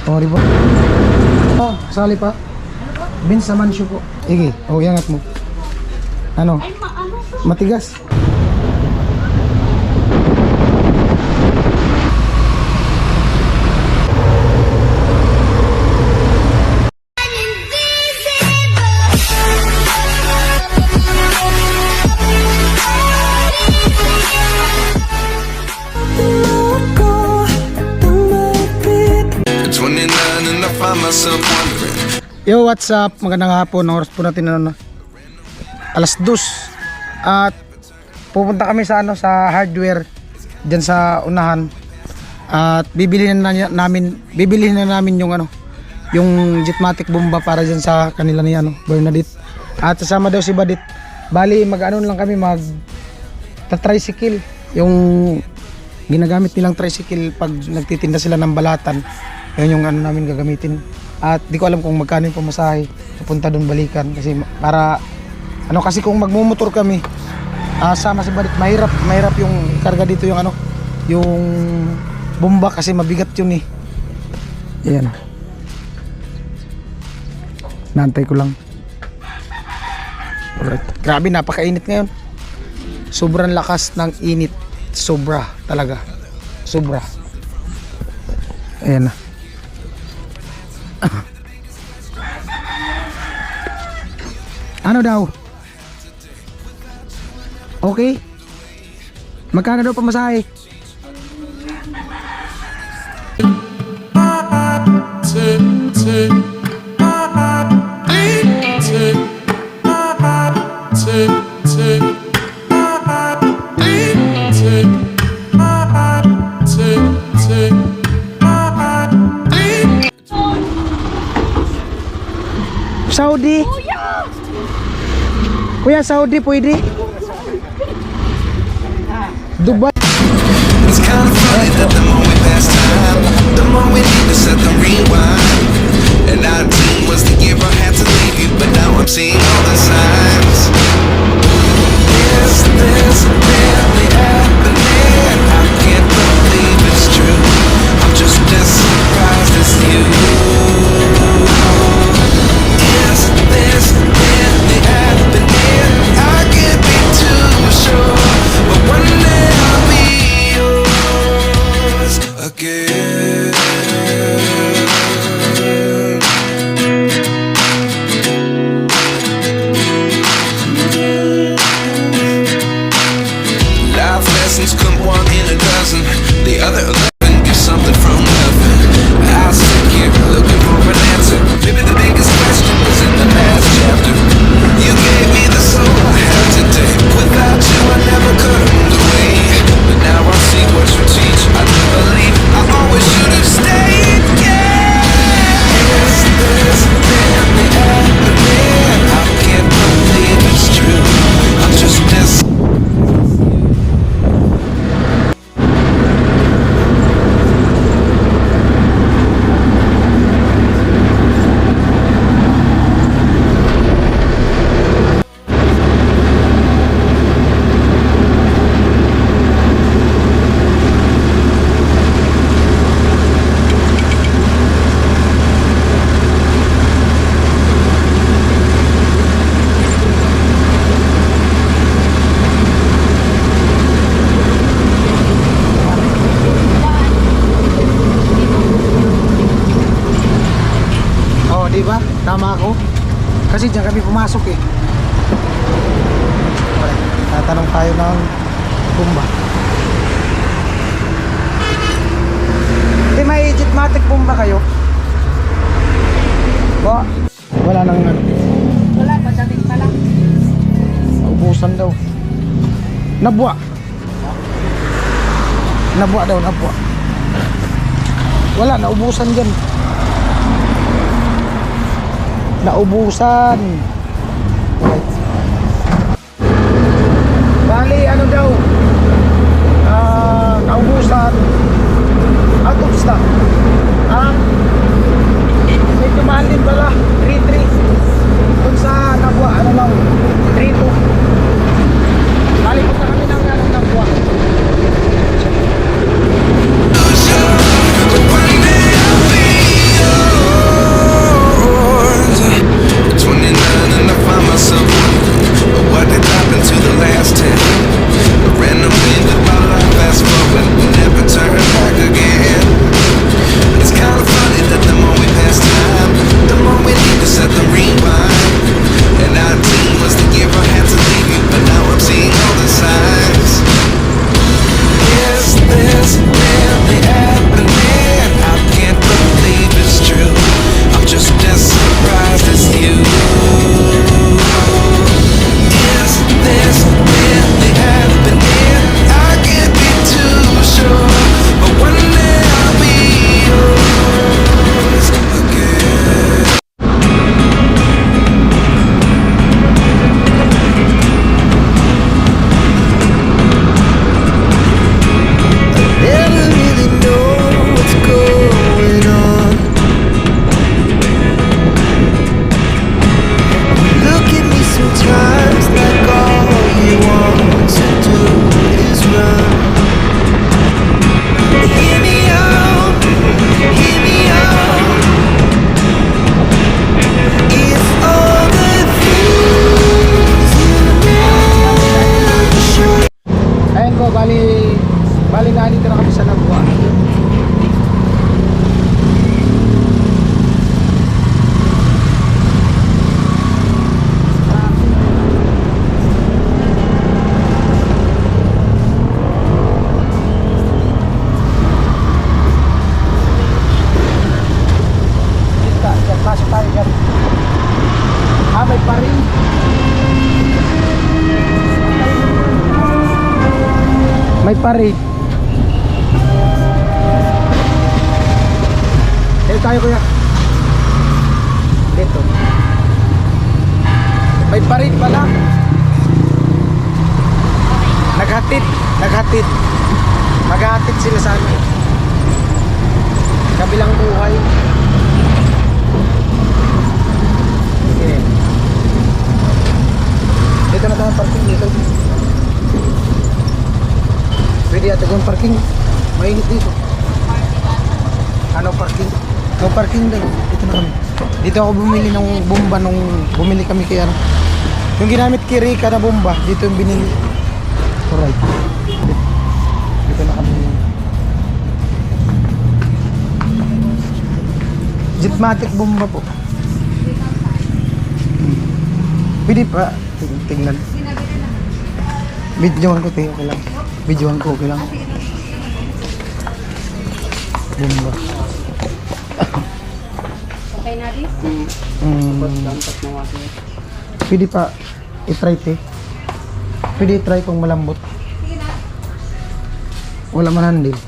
Oh, di ba? Oh, sali pa. Beans sa mansyo po. Ige, oh, iangat mo. Ano? Matigas. Yo, what's up? Magandang hapon. Oras po natin ano, alas 2. At pupunta kami sa ano, sa hardware diyan sa unahan. At bibilihin na namin yung ano, yung Jetmatic bomba para diyan sa kanila ni ano, Bernadette. At kasama daw si Badit. Bali mag-ano lang kami, mag tricycle, yung ginagamit nilang tricycle pag nagtitinda sila ng balatan. Yun yung ano namin gagamitin. At di ko alam kung magkano yung pamasahe pupunta doon balikan, kasi para ano, kasi kung magmumotor kami sama si Badit, mahirap yung karga dito yung ano, yung bomba, kasi mabigat yun eh. Ayan, naantay ko lang. Alright. Grabe, napakainit ngayon. Sobrang lakas ng init. Sobra talaga. Sobra. Ayan na. Ano daw? Okay? Magkano daw pamasahe? Saudi? Kuya, Saudi pwede? Dubai? It's kind of funny that the more we pass time, the more we need to set the rewind. And 19 was the year I had to leave you, but now I'm seeing all the signs. Is this really happening? I can't believe it's true. I'm just as surprised as you. Is this really happening? I can't be too sure, but one day I'll be yours again. Life lessons come one in a dozen. The other 11 give something from nothing. I sit here looking for an answer. Maybe the biggest question was in the last chapter. You gave me the soul I have today. Without you I never could have moved away. But now I see what you teach. I do believe I always should have stayed. Yeah. Is this really happening? I can't believe it's true. I'm just as diba? Tama ako. Kasi diyan kami pumasok eh. Tatanong tayo ng bomba. May Jetmatic bomba kayo? Ba? Wala nang ano. Wala, padating pa lang. Naubusan daw. Nabwa. Nabwa daw, nabwa. Wala, naubusan dyan. Naubusan. Right. Bali ano daw, naubusan, out of stock. Medyo mahal din pala, 3.3. Kung sa Nabwa, ano lang, 3.2. Bali punta kami ng Nabwa. one day I'll be May parade. Eh tayo kuya. Dito. May parade pala. Naghatid. Maghahatid sila sa amin. Kabilang buhay. Okay. Dito na tayo parking dito. Pwede ata kung parking. Mainit dito. Ano parking? No parking daw. Dito na kami. Dito ako bumili ng bomba nung bumili kami kay ano. Yung ginamit kay Rika na bomba, dito yung binili. Alright. Dito na kami. Jetmatic bomba po. Pwede pa. Tingnan. Videoan ko tayo, okay lang. Videoan ko, okay lang. Bomba. Okay na rin. Pwede pa i-try te. Pwede i-try kung malambot. Wala man handle.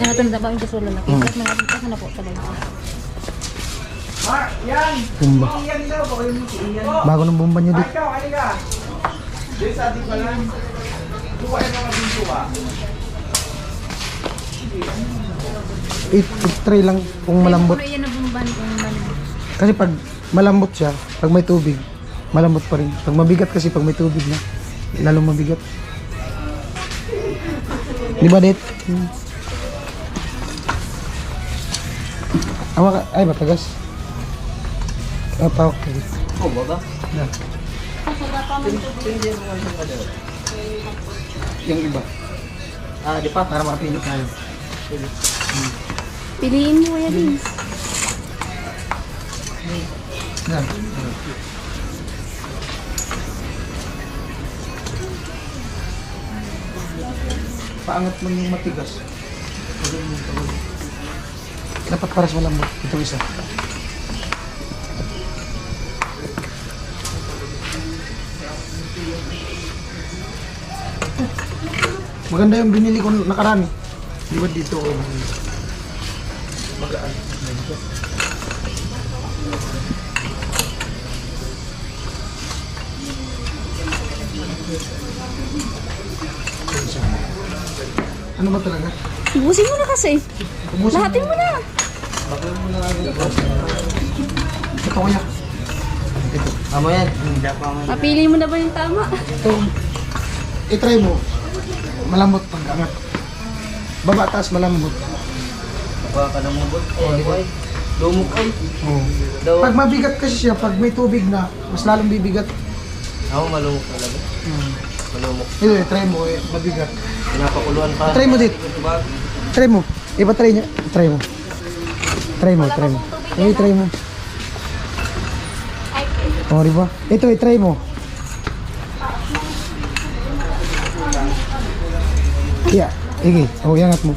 Ano ito na ba yung gusto lang natin? Mas malapit ka na po talaga. Bomba. Bago ng bomba nyo dito. I-try lang kung malambot. Pero yan na bumban kung malambot. Kasi pag malambot siya, pag may tubig, malambot pa rin. Pag mabigat kasi pag may tubig na, lalong mabigat. Di ba, Det? Ay, matagas. Apa, okay. Oh, baga? Na. Yung iba. Ah, di pa? Para mapili tayo. Piliin mo yan din. Yan. Paangat mo yung matigas. Dapat paras malambot. Ito isa. Maganda yung binili ko nakaraan. Di ba dito ko magaan. Ano ba talaga? Ubusin mo na kasi. Ubusin Lahatin mo na. Ito kuya. Amo yan. Hindi pa ako. Mapili mo na ba yung tama? Ito. I-try mo. Malambot pag angat. Baba taas malambot. Baka ka nang mabot. Eh, boy. Lumok ay. Oh. Daw. Pag mabigat kasi siya, pag may tubig na, mas lalong bibigat. Ako malumok talaga. Malumok. Ito try mo mabigat. Pinapakuluan pa. Try mo dit. Bag. Try mo. Iba try niya. Try mo. Try mo. Ay, try mo. Oh, di ba? Ito, try mo. Yeah, sige. Oh, iangat mo.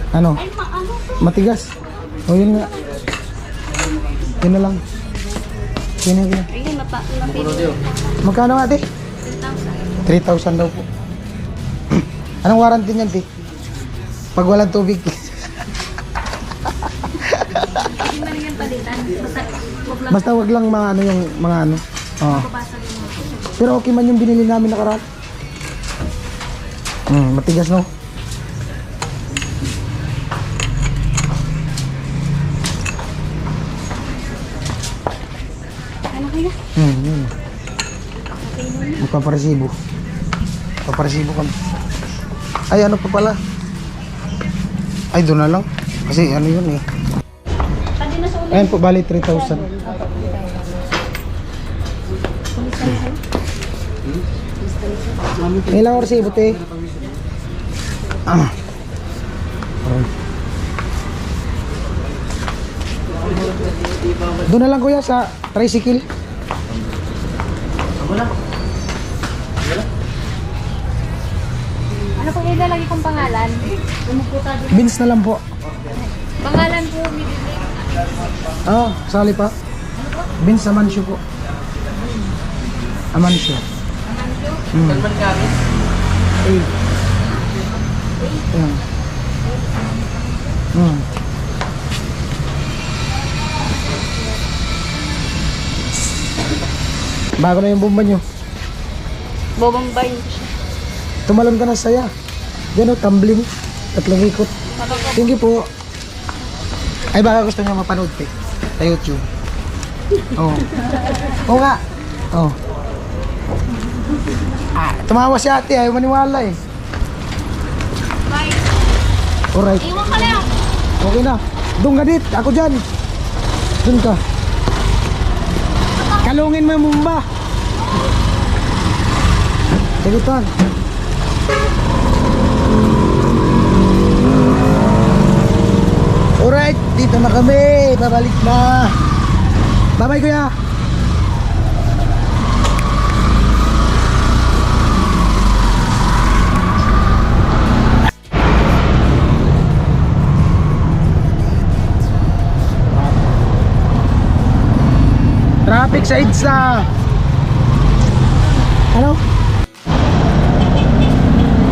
Ano? Matigas. Oh, yun nga. Yun na lang. Yun na. Ayun, napili. Magkano ate? 3,000 daw po. Anong warranty niyan, te? Pag walang tubig. Hindi man yan palitan. Basta, wag lang Basta wag lang mga ano yung mga ano. Oo. babasag yung Pero okay man yung binili namin nakaraan. Matigas no? ano kaya? Yun. Magpaparesibo. Paparesibo kami. Ay, ano pa pala? Ay, doon na lang. Kasi ano yun eh. Tadi na sa ulit. Ayan po, bali 3,000. Ilang oras ibot eh? Doon na lang kuya sa tricycle. Ano po yung ilalagay kong pangalan? Umuputa din. Beans na lang po. Pangalan po, bibili. Ah, sali pa. Beans Amancio po. Amancio. Kalman kami. Eh. Ayan. Bago na yung bomba nyo. Bobombayin ko siya. Tumalon ka na saya. Yan o, tumbling. Tatlong ikot. Thank you po. Ay baka gusto nyo mapanood pa sa YouTube. Oo. Oo nga. Oo. Tumawa si ate, ayaw maniwala eh. Bye. Alright. Iwan ka lang. Okay na. Doon ka dit. Ako dyan. Doon ka. Kalungin mo yung mumba. Sige tan. Alright. Dito na kami. Babalik na. Bye-bye kuya. Traffic sa EDSA. Ano?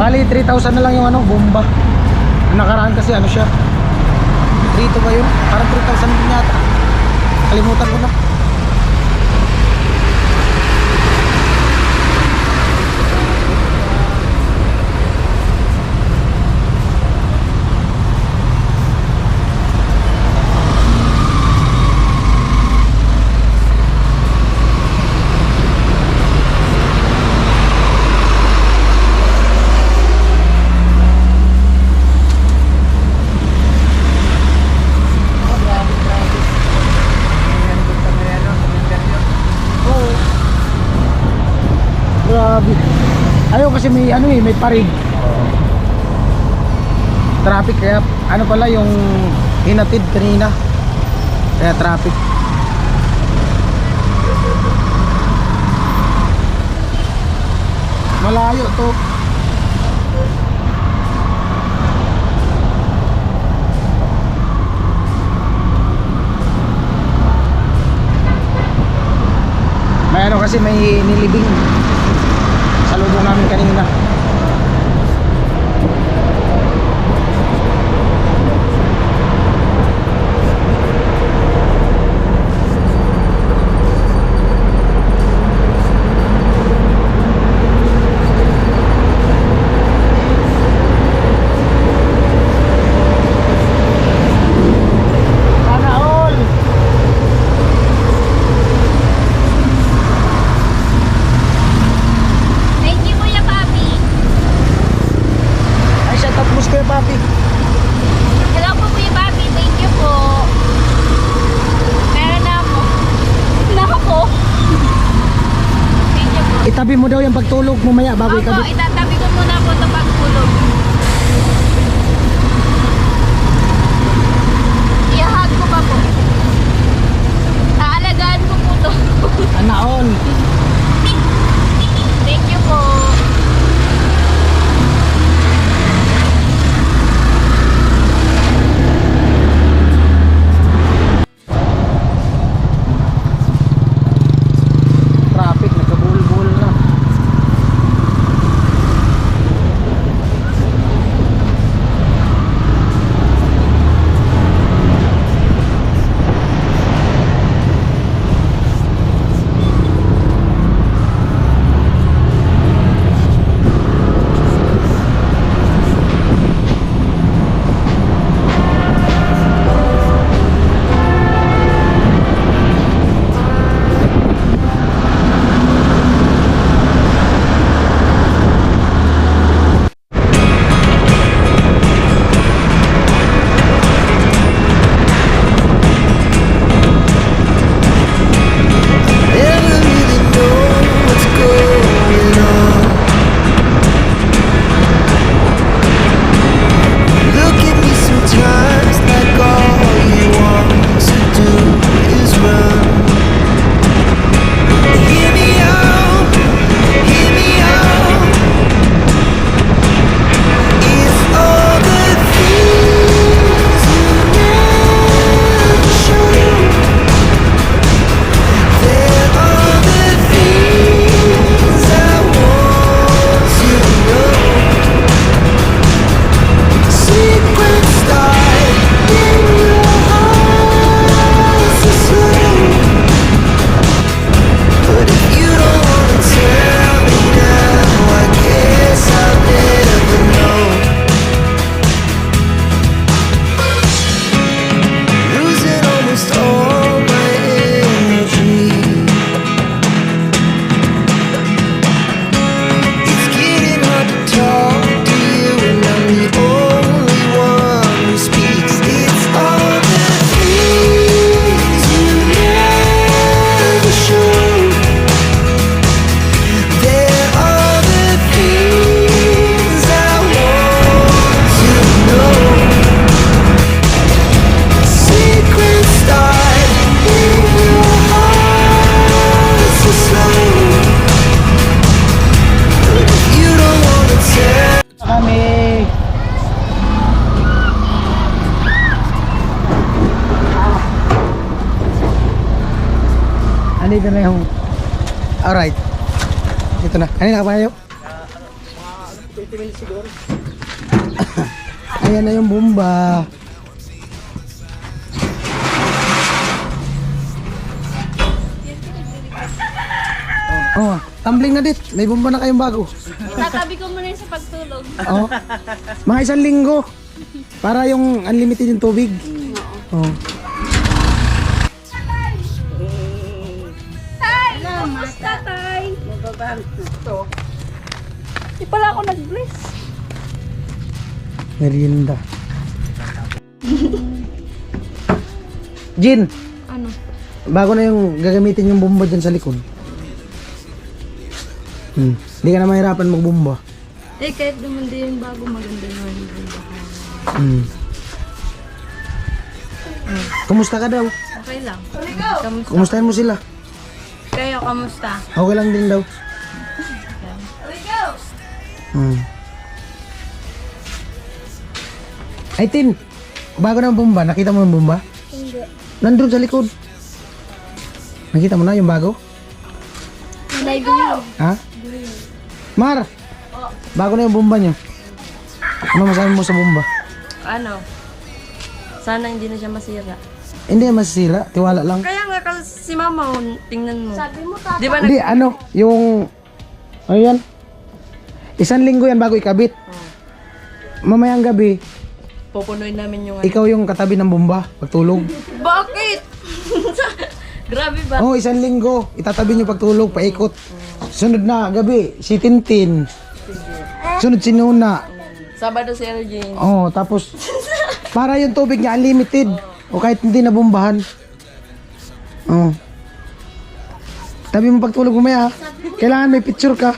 Bali 3,000 na lang yung ano, bomba. Nakaraan kasi ano siya. 3 ba yun? Parang 3,000 din yata. Kalimutan ko na. Grabe. Ayaw kasi may ano eh, may parig. Traffic kaya ano pala yung hinatid kanina. Kaya traffic. Malayo to. May ano kasi may nilibing sa lubong namin kanina. Sana all. Thank you, Kuya Papi. Ay, shout out mo si Kuya Papi. Hello po, Kuya Papi. Thank you po. Meron na ako. Nako po. Thank you po. Itabi mo daw yung pagtulog mamaya bago Opo, ikabit. itatabi ko muna po ito pagtulog. Ihahag ko pa po. Aalagaan ko po ito. Anaon. Thank you po. Traffic, nagkabul-bul na. dito na yung... Alright. Ito na. Kanina ka pa kayo? 20 minutes siguro. Ayan na yung bomba. Oh, tumbling na dit. May bomba na kayong bago. Itatabi ko muna yun sa pagtulog. Oh. Mga 1 linggo. Para yung unlimited yung tubig. Oh. Tay! Kamusta, Tay? Di pala ako nag-bless. Merienda. Jin, Ano? bago na yung gagamitin yung bomba dyan sa likod. Hindi ka na mahirapan magbomba. Eh, kahit naman din yung bago maganda naman yung bumba. Kumusta ka daw? Okay lang. Kamusta? Kumustahin mo sila? Kayo, kamusta? Okay lang din daw. Ay, Tin, bago na ang bomba, nakita mo yung bomba? Hindi. Nandun sa likod. Nakita mo na yung bago? Malay green. Ha? Mar, bago na yung bomba nyo. Ano masabi mo sa bomba? Ano? Sana hindi na siya masira. Hindi masisira, tiwala lang. Kaya nga kasi si mama, tingnan mo. Sabi mo, tata. Di ba Hindi, ano, yung... Ano yan? 1 linggo yan bago ikabit. Mamayang gabi, pupunuin namin yung ano. ikaw yung katabi ng bomba pagtulog. Bakit? Grabe ba? Oh, 1 linggo, itatabi niyo pagtulog, paikot. Sunod na gabi, si Tintin. Sunod si Nuna. Sabado si Erjane. Oh, tapos para yung tubig niya unlimited. O kahit hindi na bombahan. Oh. Tabi mo pagtulog mamaya. Kailangan may picture ka.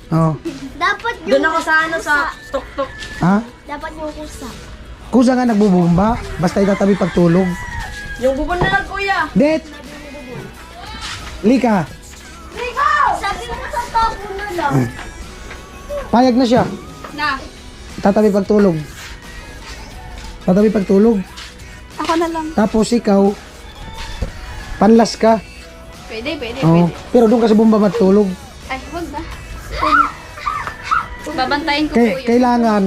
Oh. Dapat Doon ako sa ano sa tuk-tuk. Ha? Dapat yung kusa. Kusa nga nagbubomba, basta itatabi pagtulog. Yung bubon na lang kuya. Det! Lika, Sabi mo sa tapo na lang. payag na siya. Na. Tatabi pagtulog. Tatabi pagtulog. Ako na lang. Tapos ikaw, panlas ka. Pwede, pwede, Oh. Pero doon ka sa bomba matulog. Ay, huwag na. Babantayin ko po yun. Kailangan,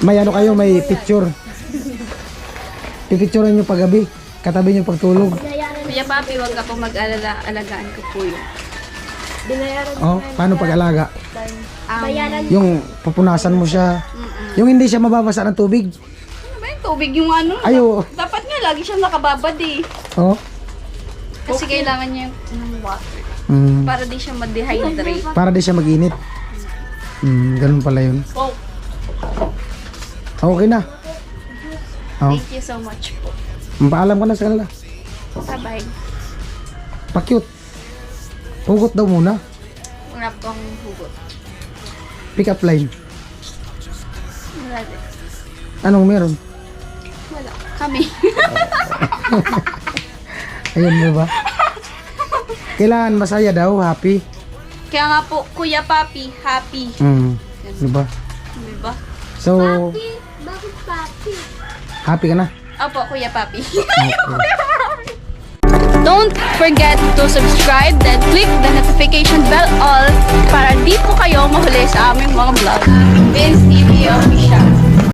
may ano kayo, may picture. Pipicturean nyo paggabi. Katabi nyo pagtulog. Kuya Papi, huwag ako mag-alala. Alagaan ko po yun. Oh, paano pag-alaga? Bayaran. Yung pupunasan mo siya. Yung hindi siya mababasa ng tubig. Ano ba yung tubig yung ano? Ayo. Dapat nga lagi siyang nakababad eh. Oh. Kasi kailangan niya ng water. Para di siya ma-dehydrate. Para di siya mag-init. Ganun pala yun. Oh, Okay na. Oh. thank you so much po. Paalam ka na sa kanila. Bye-bye. Pa-cute. Hugot daw muna. Wala pang hugot. Pick up line. Wala din. Anong meron? Wala. Kami. Ayun, di ba? Kailangan masaya daw, happy. Kaya nga po, Kuya Papi, happy. Di ba? Diba? So, Bakit Papi? happy ka na? Opo, Kuya Papi. Don't forget to subscribe, then click the notification bell all para di po kayo mahuli sa aming mga vlog. Peace!